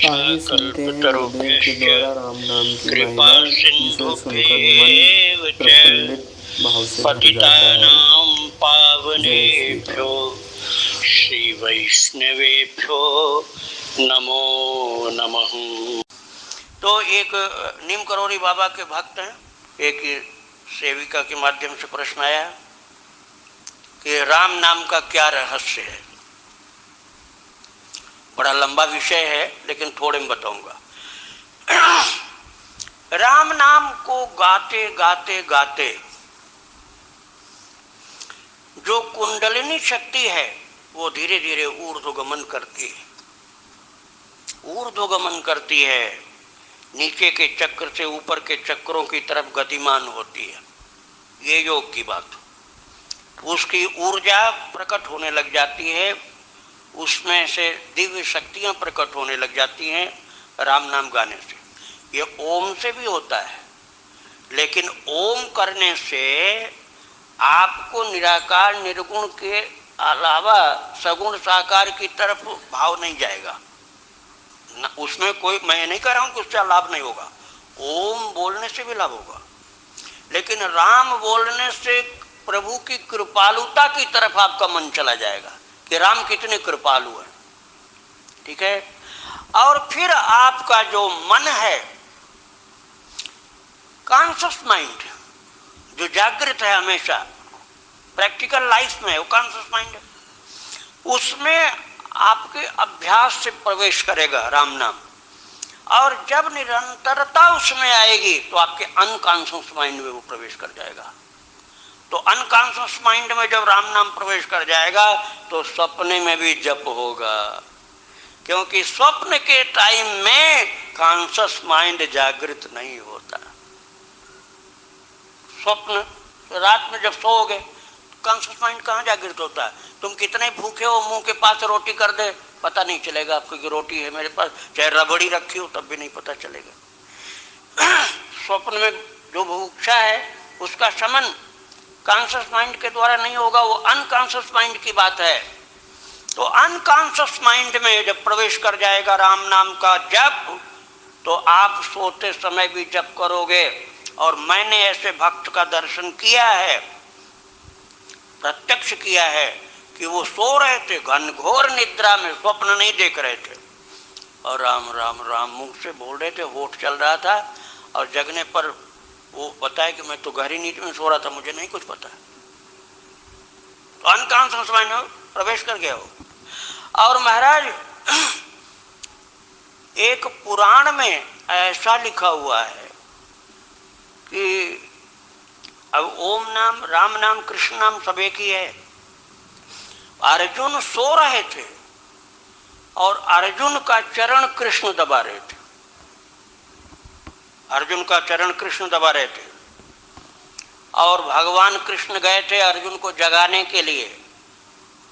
आइए सुनते हैं ऑडियो के द्वारा राम नाम की महिमा, जिसे सुनकर मन प्रफुल्लित भाव से भर जाता है। जय श्री राम। श्री वैष्णवेभ्यो नमो नमः। तो एक नीम करोड़ी बाबा के भक्त हैं, एक सेविका के माध्यम से प्रश्न आया कि राम नाम का क्या रहस्य है। बड़ा लंबा विषय है, लेकिन थोड़े में बताऊंगा। राम नाम को गाते गाते गाते जो कुंडलिनी शक्ति है वो धीरे धीरे ऊर्ध्वगमन करती है, ऊर्ध्वगमन करती है, नीचे के चक्र से ऊपर के चक्रों की तरफ गतिमान होती है। ये योग की बात। उसकी ऊर्जा प्रकट होने लग जाती है, उसमें से दिव्य शक्तियां प्रकट होने लग जाती हैं राम नाम गाने से। ये ओम से भी होता है, लेकिन ओम करने से आपको निराकार निर्गुण के अलावा सगुण साकार की तरफ भाव नहीं जाएगा न, उसमें कोई, मैं नहीं कह रहा हूं कि उससे लाभ नहीं होगा। ओम बोलने से भी लाभ होगा, लेकिन राम बोलने से प्रभु की कृपालुता की तरफ आपका मन चला जाएगा कि राम कितने कृपालु हैं। ठीक है। और फिर आपका जो मन है, कॉन्शियस माइंड जो जागृत है हमेशा प्रैक्टिकल लाइफ में, वो कॉन्शियस माइंड है, उसमें आपके अभ्यास से प्रवेश करेगा राम नाम। और जब निरंतरता उसमें आएगी तो आपके अनकॉन्शियस माइंड में वो प्रवेश कर जाएगा। तो अनकॉन्शियस माइंड में जब राम नाम प्रवेश कर जाएगा तो सपने में भी जप होगा, क्योंकि स्वप्न के टाइम में कॉन्शियस माइंड जागृत नहीं होता। स्वप्न रात में जब सोओगे कॉन्शियस माइंड कहाँ जागृत होता है। तुम कितने भूखे हो, मुंह के पास रोटी कर दे पता नहीं चलेगा आपको कि रोटी है मेरे पास, चाहे रबड़ी रखी हो तब भी नहीं पता चलेगा। स्वप्न में जो भूखा है उसका शमन कॉन्शियस माइंड के द्वारा नहीं होगा, वो अनकॉन्शियस माइंड की बात है। तो अनकॉन्शियस माइंड में जब प्रवेश कर जाएगा राम नाम का जप, तो आप सोते समय भी जप करोगे। और मैंने ऐसे भक्त का दर्शन किया है, प्रत्यक्ष किया है, कि वो सो रहे थे घनघोर निद्रा में, स्वप्न नहीं देख रहे थे, और राम राम राम मुंह से बोल रहे थे, होठ चल रहा था, और जगने पर वो बताया कि मैं तो गहरी नींद में सो रहा था, मुझे नहीं कुछ पता। तो अनकॉन्शियस माइंड में प्रवेश कर गया हो। और महाराज एक पुराण में ऐसा लिखा हुआ है कि अब ओम नाम, राम नाम, कृष्ण नाम सब एक ही है। अर्जुन सो रहे थे और अर्जुन का चरण कृष्ण दबा रहे थे, अर्जुन का चरण कृष्ण दबा रहे थे, और भगवान कृष्ण गए थे अर्जुन को जगाने के लिए,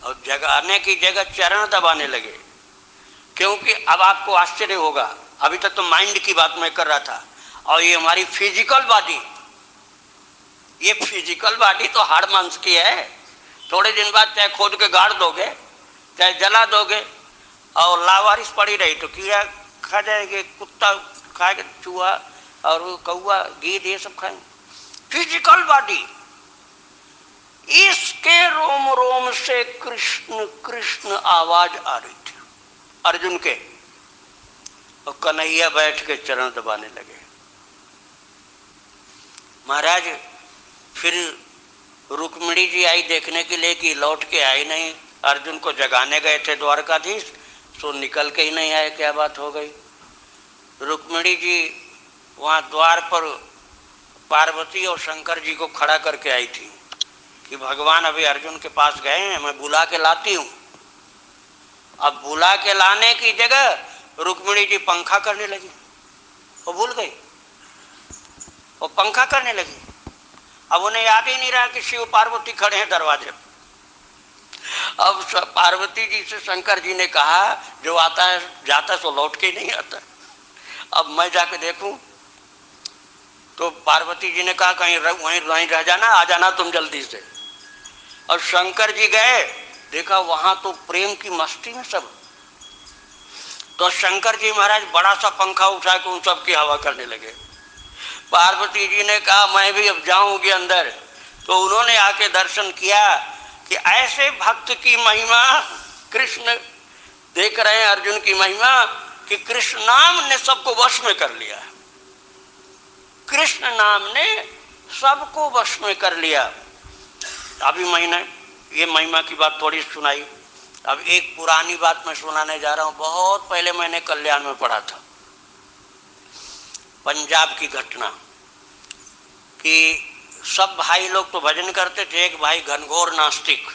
और जगाने की जगह चरण दबाने लगे। क्योंकि अब आपको आश्चर्य होगा, अभी तक तो माइंड की बात मैं कर रहा था, और ये हमारी फिजिकल बॉडी, ये फिजिकल बॉडी तो हाड़ मांस की है। थोड़े दिन बाद चाहे खोद के गाड़ दोगे, चाहे जला दोगे, और लावारिस पड़ी रही तो कीड़ा खा जाएंगे, कुत्ता खाएगा, चूहा और कौआ, गीद, ये सब खाएंगे। फिजिकल बॉडी, इसके रोम रोम से कृष्ण कृष्ण आवाज आ रही थी अर्जुन के, और कन्हैया बैठ के चरण दबाने लगे। महाराज फिर रुक्मिणी जी आई देखने के लिए कि लौट के आई नहीं, अर्जुन को जगाने गए थे द्वारकाधीश, सो निकल के ही नहीं आए, क्या बात हो गई। रुक्मिणी जी वहाँ द्वार पर पार्वती और शंकर जी को खड़ा करके आई थी कि भगवान अभी अर्जुन के पास गए हैं, मैं बुला के लाती हूँ। अब बुला के लाने की जगह रुक्मिणी जी पंखा करने लगी, वो भूल गई, वो पंखा करने लगी। अब उन्हें याद ही नहीं रहा कि शिव पार्वती खड़े हैं दरवाजे पर। अब पार्वती जी से शंकर जी ने कहा, जो आता है जाता सो लौट के ही नहीं आता, अब मैं जाके देखूं। तो पार्वती जी ने कहा कहीं वहीं रह जाना, आ जाना तुम जल्दी से। और शंकर जी गए, देखा वहां तो प्रेम की मस्ती में सब। तो शंकर जी महाराज बड़ा सा पंखा उठा के उन सबकी हवा करने लगे। पार्वती जी ने कहा मैं भी अब जाऊंगी अंदर। तो उन्होंने आके दर्शन किया कि ऐसे भक्त की महिमा, कृष्ण देख रहे हैं अर्जुन की महिमा कि कृष्ण नाम ने सबको वश में कर लिया। कृष्ण नाम ने सबको वश में कर लिया। अभी मैंने ये महिमा की बात थोड़ी सुनाई, अब एक पुरानी बात मैं सुनाने जा रहा हूँ। बहुत पहले मैंने कल्याण में पढ़ा था, पंजाब की घटना, कि सब भाई लोग तो भजन करते थे, एक भाई घनघोर नास्तिक,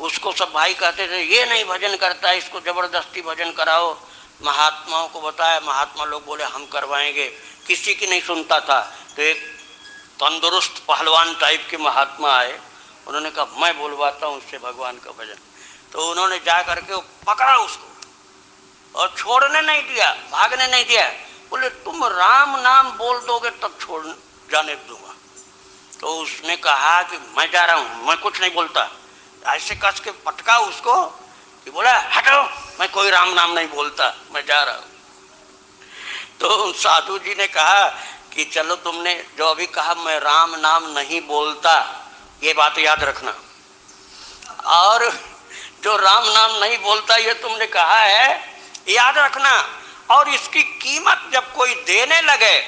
उसको सब भाई कहते थे ये नहीं भजन करता, इसको जबरदस्ती भजन कराओ। महात्माओं को बताया, महात्मा लोग बोले हम करवाएंगे, किसी की नहीं सुनता था। तो एक तंदुरुस्त पहलवान टाइप के महात्मा आए, उन्होंने कहा मैं बोलवाता हूँ उससे भगवान का भजन। तो उन्होंने जा करके वो पकड़ा उसको और छोड़ने नहीं दिया, भागने नहीं दिया। बोले तुम राम नाम बोल दोगे तब छोड़ जाने दूंगा। तो उसने कहा कि मैं जा रहा हूँ, मैं कुछ नहीं बोलता। ऐसे कस के पटका उसको कि बोला हटो, मैं कोई राम नाम नहीं बोलता, मैं जा रहा हूँ। तो साधु जी ने कहा कि चलो तुमने जो अभी कहा मैं राम नाम नहीं बोलता, ये बात याद रखना, और जो राम नाम नहीं बोलता ये तुमने कहा है याद रखना, और इसकी कीमत जब कोई देने लगे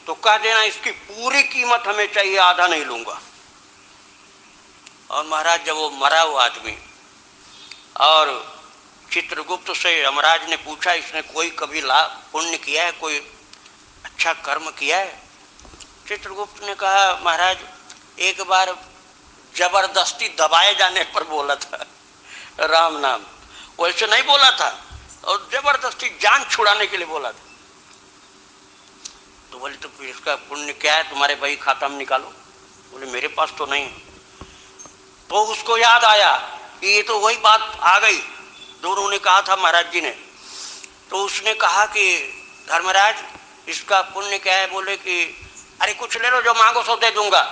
तो कह देना इसकी पूरी कीमत हमें चाहिए, आधा नहीं लूंगा। और महाराज जब वो मरा वो आदमी, और चित्रगुप्त से यमराज ने पूछा इसने कोई कभी लाभ पुण्य किया है, कोई अच्छा कर्म किया है? चित्रगुप्त ने कहा महाराज एक बार जबरदस्ती दबाए जाने पर बोला था राम नाम, वैसे नहीं बोला था, और जबरदस्ती जान छुड़ाने के लिए बोला था। तो बोले तो फिर इसका पुण्य क्या है, तुम्हारे बही खाता में निकालो। बोले मेरे पास तो नहीं। तो उसको याद आया कि ये तो वही बात आ गई जो उन्होंने कहा था महाराज जी ने। तो उसने कहा कि धर्मराज इसका पुण्य क्या है? बोले कि अरे कुछ ले लो, जो मांगो सो दे दूंगा।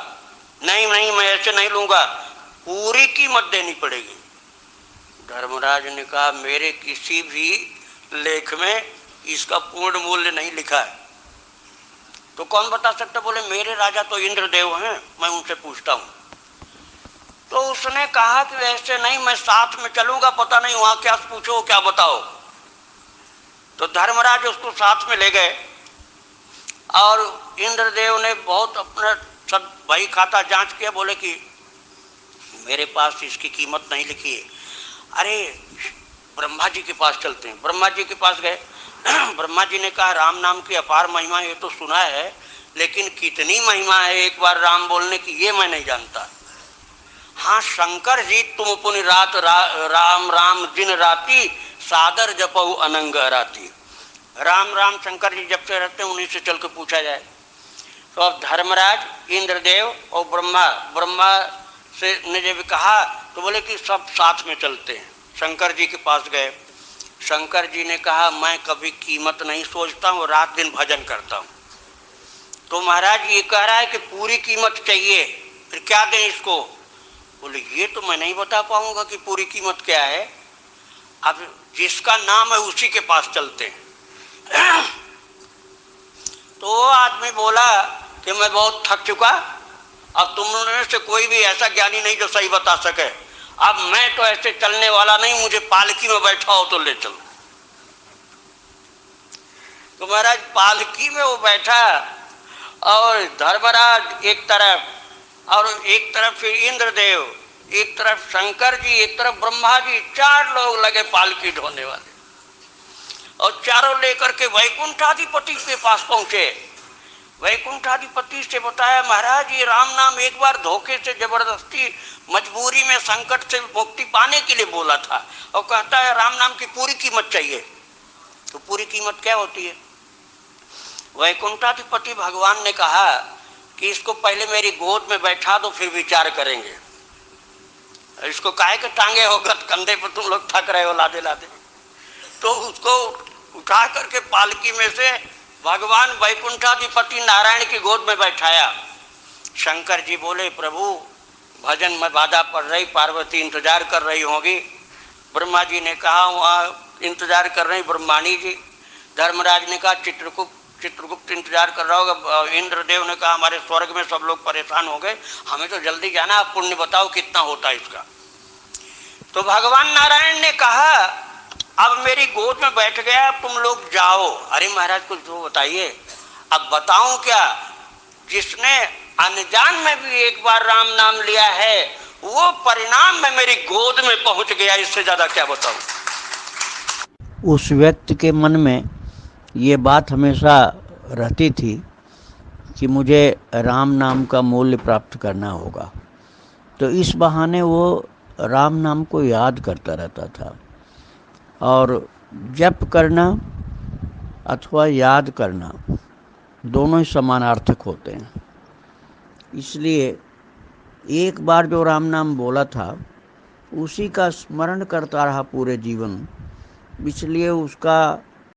नहीं नहीं मैं ऐसे नहीं लूंगा, पूरी कीमत देनी पड़ेगी। धर्मराज ने कहा मेरे किसी भी लेख में इसका पूर्ण मूल्य नहीं लिखा है। तो कौन बता सकता? बोले मेरे राजा तो इंद्रदेव हैं, मैं उनसे पूछता हूँ। तो उसने कहा कि ऐसे नहीं, मैं साथ में चलूंगा, पता नहीं वहां क्या पूछो क्या बताओ। तो धर्मराज उसको साथ में ले गए, और इंद्रदेव ने बहुत अपना सब बही खाता जांच किया, बोले कि मेरे पास इसकी कीमत नहीं लिखी है। अरे ब्रह्मा जी के पास चलते हैं। ब्रह्मा जी के पास गए। ब्रह्मा जी ने कहा राम नाम की अपार महिमा ये तो सुना है, लेकिन कितनी महिमा है एक बार राम बोलने की ये मैं नहीं जानता। हाँ शंकर जी तुम पुनि रात राम राम दिन राती, सादर जपऊ अनंग राती। राम राम शंकर जी जब से रहते हैं, उन्हीं से चल के पूछा जाए। तो अब धर्मराज इंद्रदेव और ब्रह्मा से ने जब कहा तो बोले कि सब साथ में चलते हैं। शंकर जी के पास गए। शंकर जी ने कहा मैं कभी कीमत नहीं सोचता हूँ, रात दिन भजन करता हूँ। तो महाराज ये कह रहा है कि पूरी कीमत चाहिए, फिर क्या दें इसको? बोले ये तो मैं नहीं बता पाऊंगा कि पूरी कीमत क्या है, अब जिसका नाम है उसी के पास चलते हैं। तो वो आदमी बोला कि मैं बहुत थक चुका, अब तुम में से कोई भी ऐसा ज्ञानी नहीं जो सही बता सके, अब मैं तो ऐसे चलने वाला नहीं, मुझे पालकी में बैठाओ तो ले चलो। तो महाराज पालकी में वो बैठा, और धर्मराज एक तरफ, और एक तरफ फिर इंद्रदेव, एक तरफ शंकर जी, एक तरफ ब्रह्मा जी, 4 लोग लगे पालकी ढोने वाले, और चारों लेकर के वैकुंठाधिपति के पास पहुंचे। वैकुंठाधिपति से बताया महाराज ये राम नाम एक बार धोखे से जबरदस्ती मजबूरी में संकट से मुक्ति पाने के लिए बोला था, और कहता है राम नाम की पूरी कीमत चाहिए। तो पूरी कीमत क्या होती है? वैकुंठाधिपति भगवान ने कहा कि इसको पहले मेरी गोद में बैठा दो, फिर विचार करेंगे। इसको काहे के टांगे हो, कंधे पर तुम लोग थक रहे हो लादे लादे। तो उसको उठा करके पालकी में से भगवान वैकुंठाधिपति नारायण की गोद में बैठाया। शंकर जी बोले प्रभु भजन में बाधा पड़ रही, पार्वती इंतजार कर रही होगी। ब्रह्मा जी ने कहा वहाँ इंतजार कर रहे हैं ब्रह्माणी जी। धर्मराज ने कहा चित्रगुप्त इंतजार कर रहा होगा। इंद्रदेव ने कहा हमारे स्वर्ग में सब लोग परेशान हो गए, हमें तो जल्दी जाना, आप पुण्य बताओ कितना होता है इसका। तो भगवान नारायण ने कहा अब मेरी गोद में बैठ गया, तुम लोग जाओ। अरे महाराज कुछ तो बताइए। अब बताऊं क्या, जिसने अनजान में भी एक बार राम नाम लिया है वो परिणाम में मेरी गोद में पहुंच गया, इससे ज्यादा क्या बताऊं। उस व्यक्ति के मन में ये बात हमेशा रहती थी कि मुझे राम नाम का मूल्य प्राप्त करना होगा, तो इस बहाने वो राम नाम को याद करता रहता था। और जप करना अथवा याद करना दोनों ही समानार्थक होते हैं। इसलिए एक बार जो राम नाम बोला था उसी का स्मरण करता रहा पूरे जीवन, इसलिए उसका